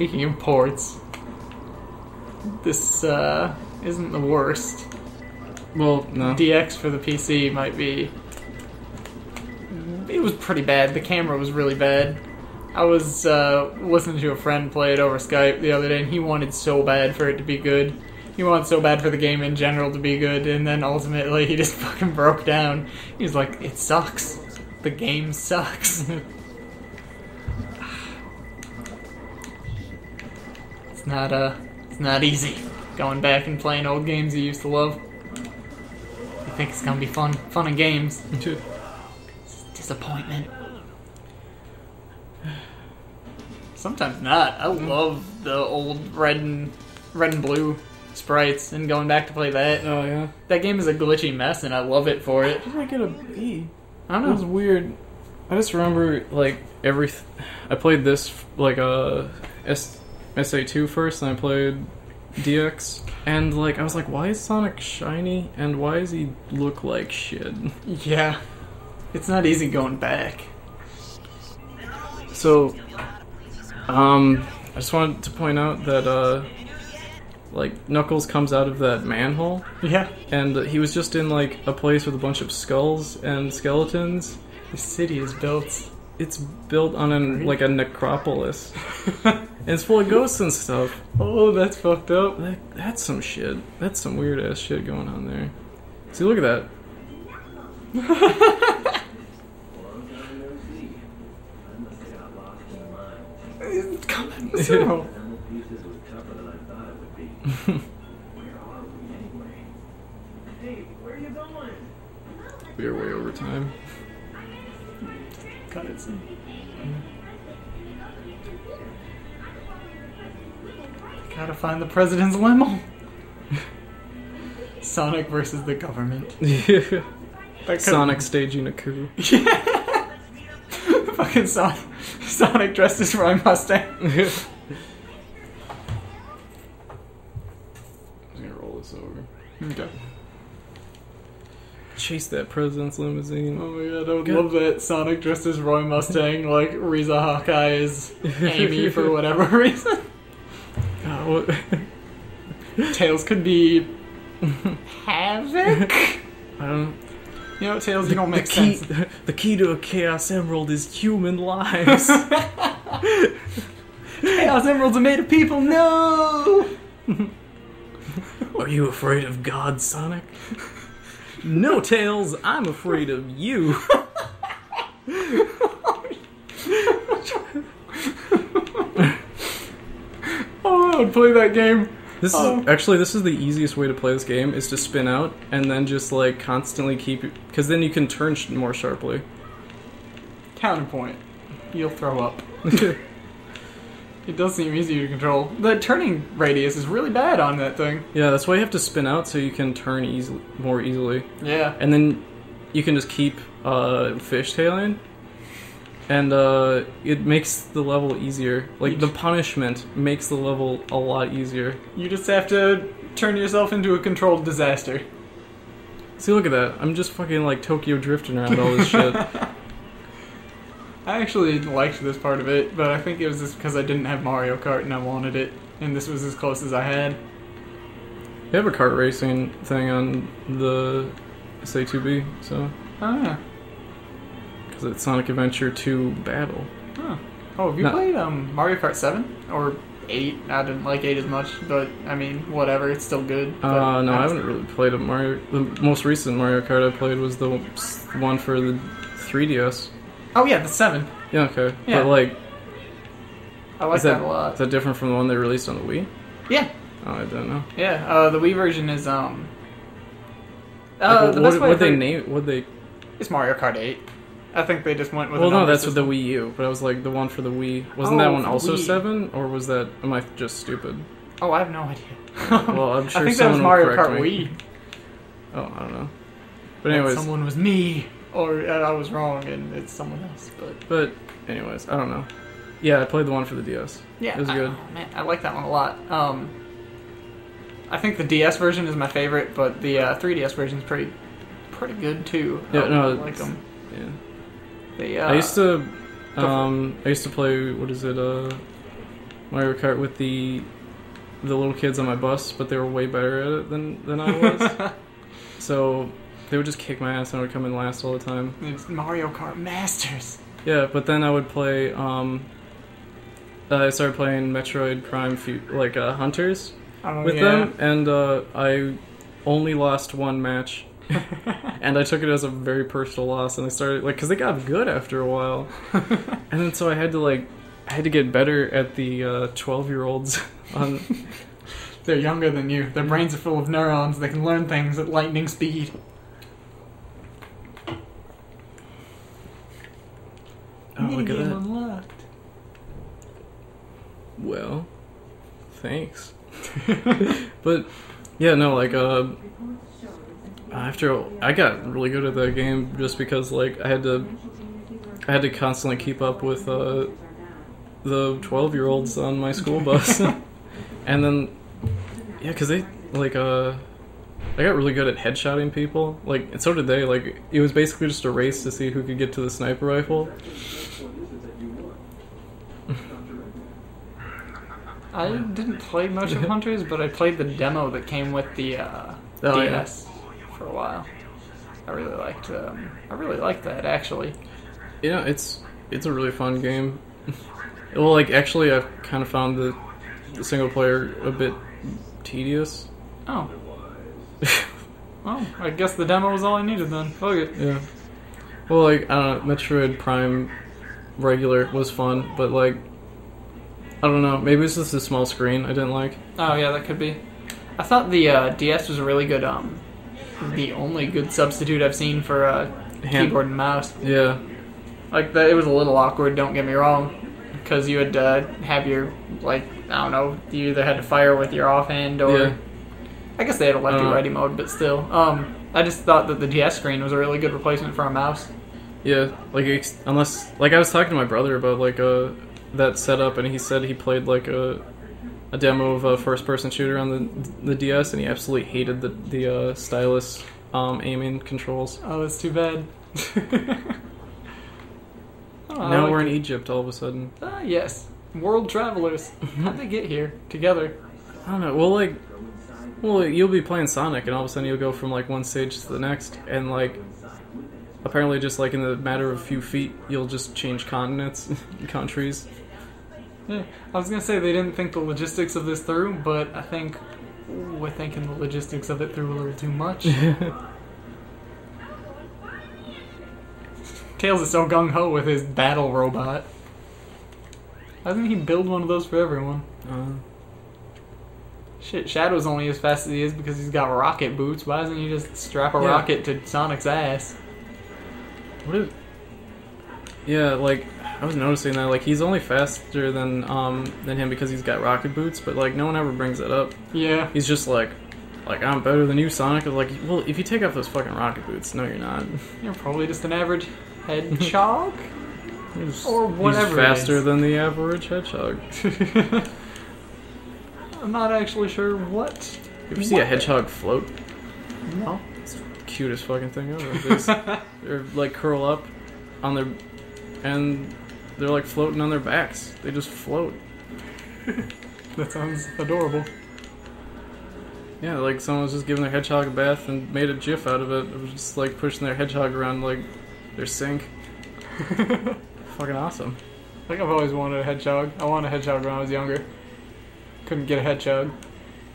Speaking of ports, this isn't the worst. Well, no. DX for the PC might be... It was pretty bad. The camera was really bad. I was listening to a friend play it over Skype the other day, and he wanted so bad for it to be good. He wanted so bad for the game in general to be good, and then ultimately he just fucking broke down. He was like, it sucks. The game sucks. It's not easy going back and playing old games you used to love. You think it's gonna be fun and games. It's disappointment. Sometimes not. I love the old red and blue sprites, and going back to play that. Oh yeah. That game is a glitchy mess, and I love it for it. How did I get a B? I don't know. It was weird. I just remember like I played this like SA2 first, and I played DX, and like I was like, why is Sonic shiny, and why does he look like shit? Yeah, it's not easy going back. So, I just wanted to point out that like Knuckles comes out of that manhole. Yeah, and he was just in like a place with a bunch of skulls and skeletons. the city is built. It's built on like a necropolis. And it's full of ghosts and stuff. Oh, that's fucked up. That's some shit. That's some weird ass shit going on there. See, look at that. It's coming zero. We are way over time. Cut it. Gotta find the president's limo. Sonic versus the government. Yeah. Sonic staging a coup. Yeah. Fucking Sonic dressed as Roy Mustang. I'm just gonna roll this over. Okay. Chase that president's limousine. Oh my god, I would love that. Sonic dressed as Roy Mustang, like Riza Hawkeye is Amy for whatever reason. God, what? Tails could be Havoc? I don't. You know, Tails, you don't make sense. The key to a Chaos Emerald is human lives. Chaos Emeralds are made of people, no! Are you afraid of God, Sonic? No, Tails, I'm afraid of you. Oh, I would play that game. This is the easiest way to play this game, is to spin out and then just like constantly keep it, because then you can turn more sharply. Counterpoint. You'll throw up. It does seem easier to control. The turning radius is really bad on that thing. Yeah, that's why you have to spin out, so you can turn more easily. Yeah. And then you can just keep fishtailing, and it makes the level easier. Like, the punishment makes the level a lot easier. You just have to turn yourself into a controlled disaster. See, look at that. I'm just fucking, like, Tokyo drifting around all this shit. I actually liked this part of it, but I think it was just because I didn't have Mario Kart and I wanted it, and this was as close as I had. They have a kart racing thing on the SA2B, so... Oh, yeah. Because it's Sonic Adventure 2 Battle. Huh. Oh, have you played Mario Kart 7? Or 8? I didn't like 8 as much, but, I mean, whatever, it's still good. No, I haven't really played a Mario... The most recent Mario Kart I played was the one for the 3DS. Oh, yeah, the 7. Yeah, okay. Yeah. But, like... I like that a lot. Is that different from the one they released on the Wii? Yeah. Oh, I don't know. Yeah, the Wii version is, like, the best way what'd they name... What'd they... It's Mario Kart 8. I think they just went with Well, no, that's system. with the Wii U, but I was like, the one for the Wii... Wasn't that one also Wii. 7? Or was that... Am I just stupid? Oh, I have no idea. Well, I'm sure I think that was someone will Mario correct Kart me. Wii. Oh, I don't know. But anyways... Someone was me. Or I was wrong and it's someone else, But, anyways, I don't know. Yeah, I played the one for the DS. Yeah, it was good. Man, I like that one a lot. I think the DS version is my favorite, but the 3DS version is pretty good too. Yeah, no, I like them. Yeah. I used to play, what is it, Mario Kart with the little kids on my bus, but they were way better at it than I was. So they would just kick my ass and I would come in last all the time. It's Mario Kart Masters. Yeah, but then I would play. I started playing Metroid Prime, Hunters with them, and I only lost one match, and I took it as a very personal loss. And I started because they got good after a while, and then so I had to get better at the 12-year-olds. They're younger than you. Their brains are full of neurons. They can learn things at lightning speed. Oh, look at that. Unlocked. Well, thanks. But yeah, no, after I got really good at that game just because I had to constantly keep up with the 12-year-olds on my school bus. And then yeah, because they I got really good at headshotting people, and so did they. It was basically just a race to see who could get to the sniper rifle. I didn't play much of Hunters, but I played the demo that came with the DS for a while. I really liked that actually. Yeah, it's a really fun game. Well, actually, I've kind of found the single player a bit tedious. Oh. Well, I guess the demo was all I needed then. Fuck it. Yeah. Well, I don't know, Metroid Prime regular was fun, but I don't know, maybe it's just a small screen I didn't like. Oh yeah, that could be. I thought the DS was a really good, the only good substitute I've seen for keyboard and mouse. Yeah. It was a little awkward, don't get me wrong, because you had to have your, I don't know, you either had to fire with your offhand or... Yeah. I guess they had a lefty-righty mode, but still. I just thought that the DS screen was a really good replacement for a mouse. Yeah, unless... I was talking to my brother about, that setup, and he said he played, a demo of a first-person shooter on the DS, and he absolutely hated the stylus aiming controls. Oh, that's too bad. Now we're in Egypt all of a sudden. Ah, yes. World travelers. How'd they get here? Together? I don't know. Well, you'll be playing Sonic, and all of a sudden you'll go from, one stage to the next, and, apparently just, in the matter of a few feet, you'll just change continents, countries. Yeah, I was gonna say they didn't think the logistics of this through, but I think we're thinking the logistics of it through a little too much. Tails is so gung-ho with his battle robot. Why doesn't he build one of those for everyone? Shit, Shadow's only as fast as he is because he's got rocket boots. Why doesn't he just strap a rocket to Sonic's ass? Yeah, I was noticing that, he's only faster than him because he's got rocket boots, but, no one ever brings that up. Yeah. He's just I'm better than you, Sonic. I was well, if you take off those fucking rocket boots, no, you're not. You're probably just an average hedgehog? Or whatever. He's faster than the average hedgehog. I'm not actually sure what. You ever see a hedgehog float? No. It's the cutest fucking thing ever. They're curl up on their... and they're floating on their backs. They just float. That sounds adorable. Yeah, someone was just giving their hedgehog a bath and made a gif out of it. It was just pushing their hedgehog around their sink. Fucking awesome. I think I've always wanted a hedgehog. I wanted a hedgehog when I was younger. Couldn't get a hedgehog.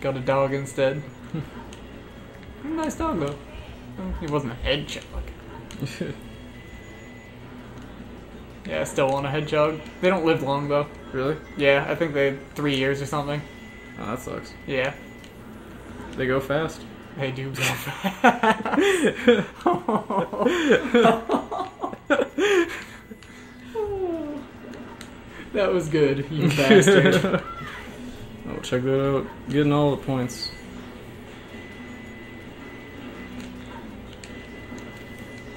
Got a dog instead. Nice dog though. He wasn't a hedgehog. Yeah, I still want a hedgehog. They don't live long though. Really? Yeah, I think they had 3 years or something. Oh, that sucks. Yeah. They go fast. They do go fast. That was good, you bastard. Oh, check that out. Getting all the points.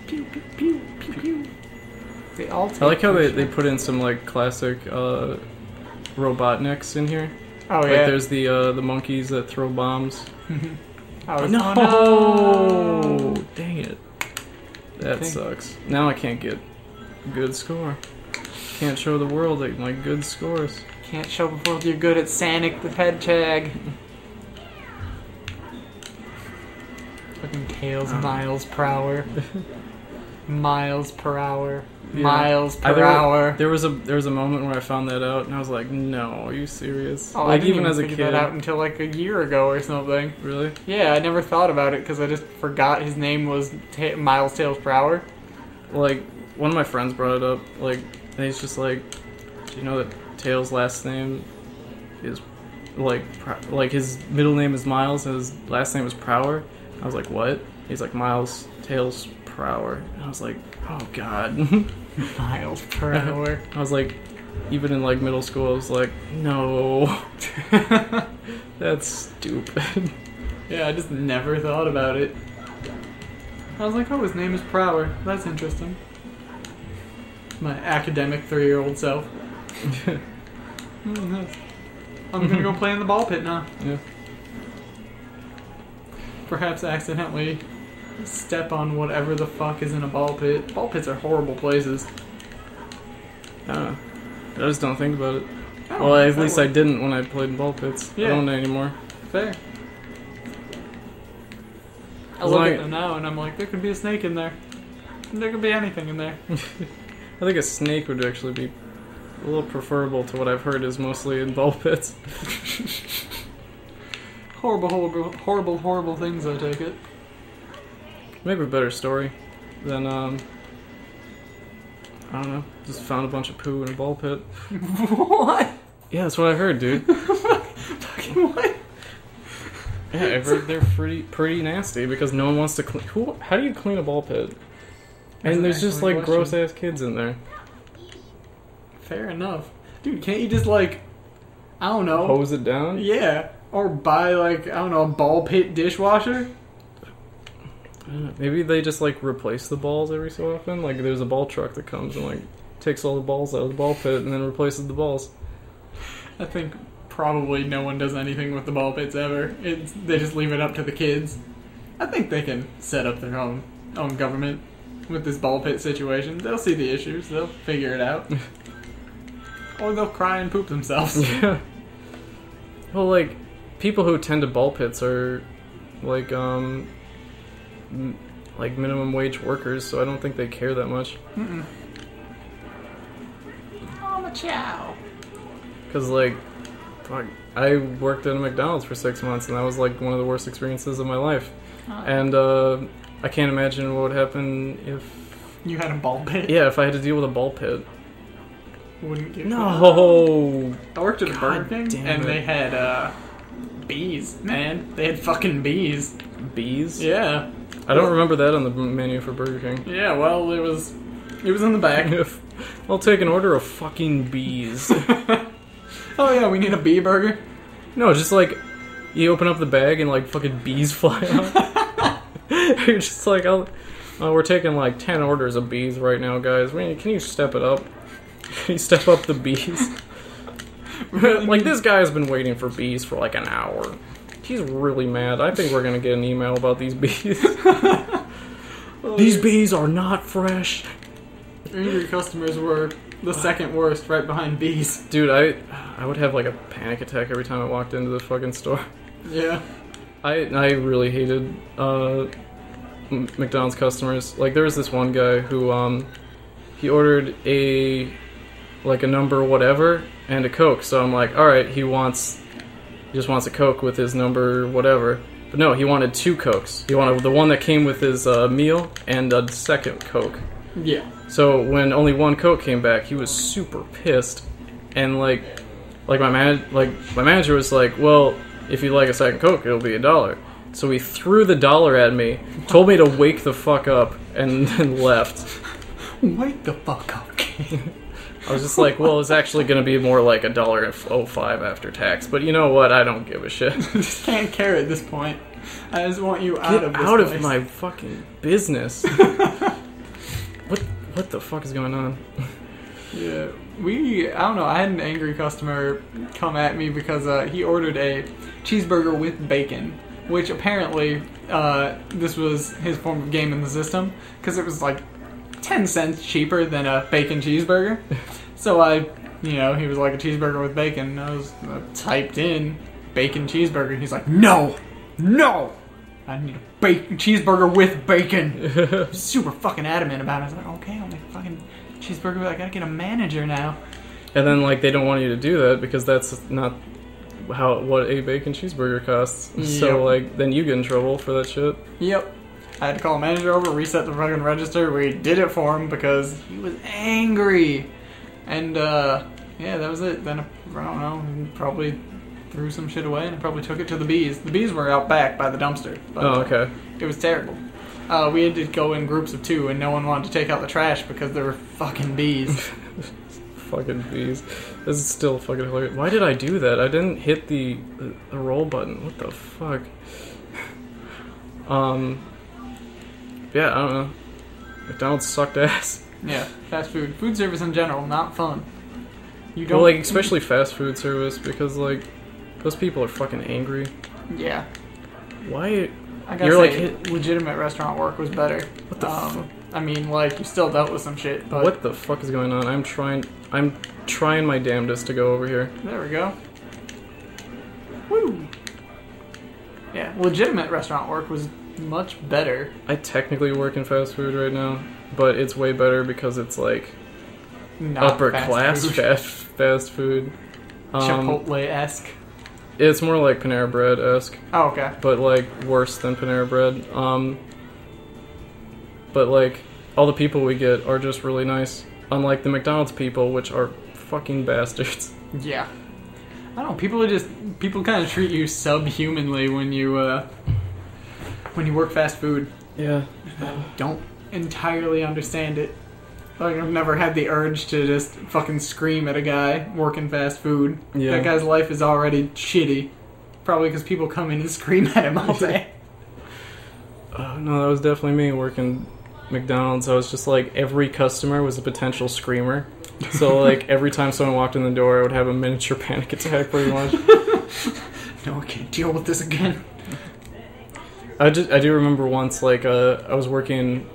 Pew, pew, pew, pew, pew. They all I like how they put in some classic Robotniks in here. Oh yeah. There's the monkeys that throw bombs. No! Dang it. That sucks. Now I can't get a good score. Can't show the world my good scores. Can't show the world you're good at Sonic the Hedgehog. Fucking Tails miles per hour. Miles per hour. Yeah. Miles per hour. There was a moment where I found that out, and I was like, "No, are you serious?" Oh, like I didn't even as a figure kid. that out until like a year ago or something. Really? Yeah, I never thought about it because I just forgot his name was Miles Tails per hour. Like one of my friends brought it up. Like, and he's just like, "Do you know that Tails' last name is like his middle name is Miles and his last name is Prower?" I was like, "What?" He's like, "Miles Tails Prower." And I was like, "Oh God." Miles per hour. I was like, even in like middle school, I was like, "No, that's stupid." Yeah, I just never thought about it. I was like, "Oh, his name is Prower. That's interesting." My academic 3-year-old self. Nice. I'm gonna go play in the ball pit now. Yeah. Perhaps Accidentally step on whatever the fuck is in a ball pit. Ball pits are horrible places. I just don't think about it. Well, at least I didn't when I played in ball pits. Yeah. I don't anymore. Fair. I look at them now and I'm like, there could be a snake in there. There could be anything in there. I think a snake would actually be a little preferable to what I've heard is mostly in ball pits. Horrible things, I take it. Maybe a better story than, I don't know, just found a bunch of poo in a ball pit. What? Yeah, that's what I heard, dude. Fucking what? Yeah, I heard they're pretty nasty because no one wants to clean. How do you clean a ball pit? And there's just like gross ass kids in there. Fair enough. Dude, can't you just like, I don't know. Hose it down? Yeah. Or buy like, I don't know, a ball pit dishwasher? Maybe they just like replace the balls every so often. Like there's a ball truck that comes and like takes all the balls out of the ball pit and then replaces the balls. I think probably no one does anything with the ball pits ever. They just leave it up to the kids. I think they can set up their own government with this ball pit situation. They'll see the issues. They'll figure it out. Or they'll cry and poop themselves. Yeah. Well, like, people who tend to ball pits are like minimum wage workers, so I don't think they care that much. Mm-mm. Mama chow. Because, like, I worked at a McDonald's for 6 months, and that was, like, one of the worst experiences of my life. Oh. And I can't imagine what would happen if... You had a ball pit? Yeah, if I had to deal with a ball pit. Wouldn't get No! I worked at a Burger King, and they had, bees, man. They had fucking bees. Bees? Yeah. I don't remember that on the menu for Burger King. Yeah, well, it was in the back. I'll take an order of fucking bees. Oh yeah, we need a bee burger? No, just like, you open up the bag and like fucking bees fly out. You're just like, we're taking like 10 orders of bees right now, guys. Can you step it up? Can you step up the bees? Like, this guy's been waiting for bees for like an hour. He's really mad. I think we're gonna get an email about these bees. These bees are not fresh. Angry customers were the second worst, right behind bees. Dude, I would have like a panic attack every time I walked into the fucking store. Yeah. I really hated McDonald's customers. Like, there was this one guy who he ordered a number whatever and a Coke. So I'm like, all right, he just wants a Coke with his number whatever. But no, he wanted 2 Cokes. He wanted the one that came with his meal and a second Coke. Yeah. So when only 1 Coke came back, he was super pissed. And like my manager was like, well, if you'd like a second Coke, it'll be $1. So he threw the $1 at me, told me to wake the fuck up, and then left. Wake the fuck up, King. I was just like, well, it's actually going to be more like $1.05 after tax. But you know what? I don't give a shit. Just can't care at this point. I just want you out of this out place. Of my fucking business. What the fuck is going on? Yeah, I don't know, I had an angry customer come at me because he ordered a cheeseburger with bacon, which apparently this was his form of game in the system, because it was like 10 cents cheaper than a bacon cheeseburger. So I you know, he was like a cheeseburger with bacon. I typed in bacon cheeseburger. He's like, no, I need a bacon cheeseburger with bacon. Super fucking adamant about it. I was like, okay, I'll make a fucking cheeseburger. I gotta get a manager now. And then like they don't want you to do that because that's not what a bacon cheeseburger costs. Yep. So like then you get in trouble for that shit. Yep. I had to call a manager over, reset the fucking register. We did it for him because he was angry. And yeah, that was it. Then I don't know, he probably threw some shit away and I probably took it to the bees. The bees were out back by the dumpster. But, oh, okay. It was terrible. We had to go in groups of 2 and no one wanted to take out the trash because there were fucking bees. Fucking bees. This is still fucking hilarious. Why did I do that? I didn't hit the roll button. What the fuck? Yeah, I don't know. McDonald's sucked ass. Yeah, fast food. Food service in general, not fun. You don't... Well, like, especially fast food service, because, like, those people are fucking angry. Yeah. Why? I gotta say, legitimate restaurant work was better. What the fuck? I mean, like, you still dealt with some shit, but... What the fuck is going on? I'm trying my damnedest to go over here. There we go. Woo! Yeah, legitimate restaurant work was much better. I technically work in fast food right now, but it's way better because it's, like, not upper class fast food. Chipotle-esque. It's more like Panera Bread-esque. Oh, okay. But, like, worse than Panera Bread. But, like, all the people we get are just really nice. Unlike the McDonald's people, which are fucking bastards. Yeah. I don't know, people kind of treat you subhumanly when you work fast food. Yeah. I don't entirely understand it. Like, I've never had the urge to just fucking scream at a guy working fast food. Yeah. That guy's life is already shitty. Probably because people come in and scream at him all day. No, that was definitely me working McDonald's. I was just like, every customer was a potential screamer. So, like, every time someone walked in the door, I would have a miniature panic attack pretty much. No, I can't deal with this again. I do remember once, like, I was working,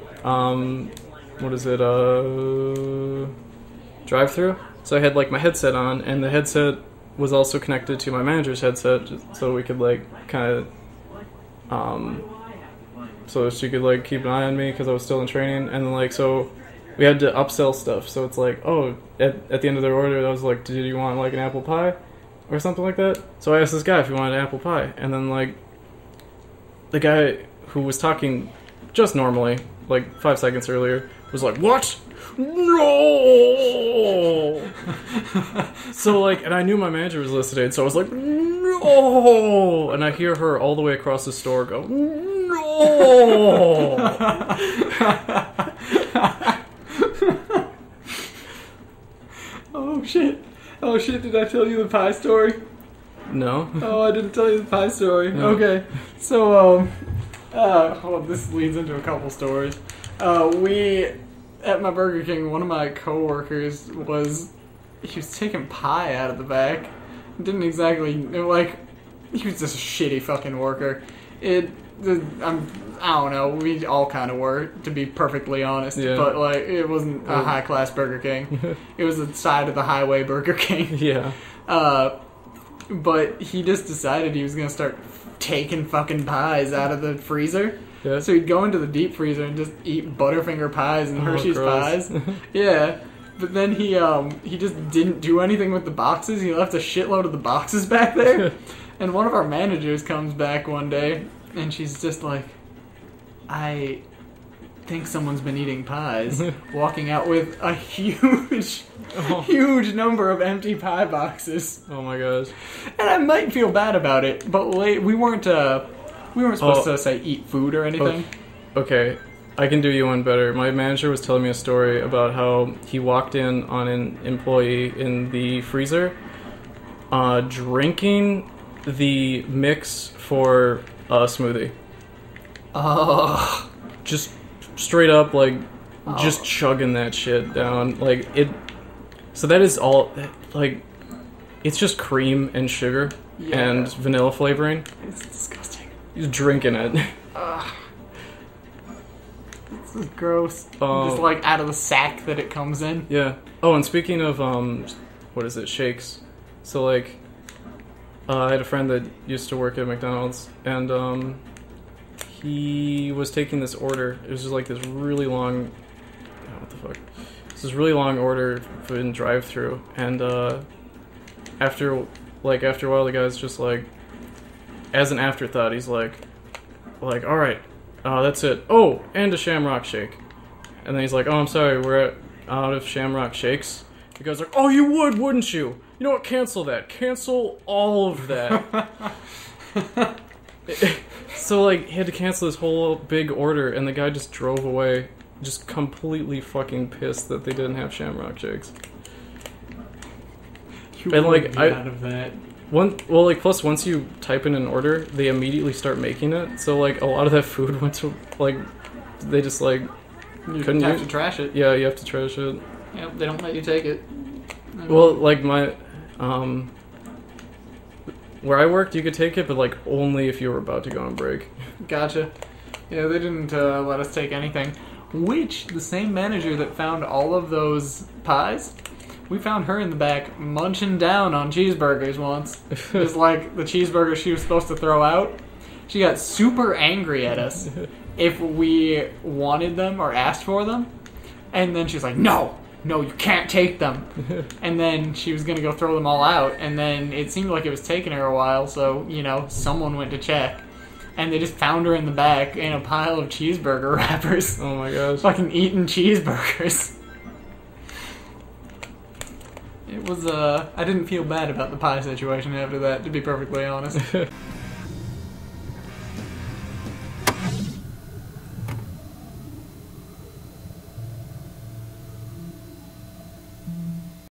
drive-thru? So I had, like, my headset on, and the headset was also connected to my manager's headset, just so we could, like, kind of, so she could, like, keep an eye on me, because I was still in training, and then, like, so we had to upsell stuff, so it's like, oh, at the end of their order, I was like, did you want, like, an apple pie? Or something like that? So I asked this guy if he wanted an apple pie, and then, like, the guy who was talking just normally, like 5 seconds earlier, was like, what? No! So, like, and I knew my manager was listening, so I was like, no! And I hear her all the way across the store go, no! Oh, shit. Oh, shit, did I tell you the pie story? No. Oh, I didn't tell you the pie story. No. Okay. So, hold on, this leads into a couple stories. At my Burger King, one of my coworkers he was taking pie out of the back. Didn't exactly, like, he was just a shitty fucking worker. I don't know, we all kind of were, to be perfectly honest. Yeah. But, like, it wasn't a high-class Burger King. It was a side-of-the-highway Burger King. Yeah. But he just decided he was going to start taking fucking pies out of the freezer. Yeah. So he'd go into the deep freezer and just eat Butterfinger pies and Hershey's pies. Yeah. But then he just didn't do anything with the boxes. He left a shitload of the boxes back there. And one of our managers comes back one day and she's just like, I think someone's been eating pies. Walking out with a huge number of empty pie boxes. Oh my gosh. And I might feel bad about it, but we weren't supposed to say eat food or anything. Okay, I can do you one better. My manager was telling me a story about how he walked in on an employee in the freezer, drinking the mix for a smoothie. Oh. Just straight up, like, just chugging that shit down. Like, it... So that is all... Like, it's just cream and sugar and vanilla flavoring. It's disgusting. He's drinking it. This is gross. Just, like, out of the sack that it comes in. Yeah. Oh, and speaking of what is it, shakes. So like, I had a friend that used to work at McDonald's, and he was taking this order. It was just like this really long, what the fuck? This really long order in drive-through, and after a while, the guy's just like, as an afterthought, he's like, all right, that's it. Oh, and a Shamrock Shake. And then he's like, oh, I'm sorry, we're out of Shamrock Shakes. The guy's like, oh, you would, wouldn't you? You know what? Cancel that. Cancel all of that. So like, he had to cancel this whole big order, and the guy just drove away. Just completely fucking pissed that they didn't have Shamrock Shakes. And like, out of that. Plus once you type in an order, they immediately start making it. So like, a lot of that food went to like, they just like couldn't have to trash it. Yeah, you have to trash it. Yep, they don't let you take it. Well, like my where I worked, you could take it, but like only if you were about to go on break. Gotcha. Yeah, they didn't let us take anything. Which, the same manager that found all of those pies, we found her in the back munching down on cheeseburgers once. It was like the cheeseburger she was supposed to throw out. She got super angry at us if we wanted them or asked for them. And then she was like, no, you can't take them. And then she was going to go throw them all out. And then it seemed like it was taking her a while, so, someone went to check. And they just found her in the back in a pile of cheeseburger wrappers. Oh my gosh. Fucking eating cheeseburgers. It was, I didn't feel bad about the pie situation after that, to be perfectly honest.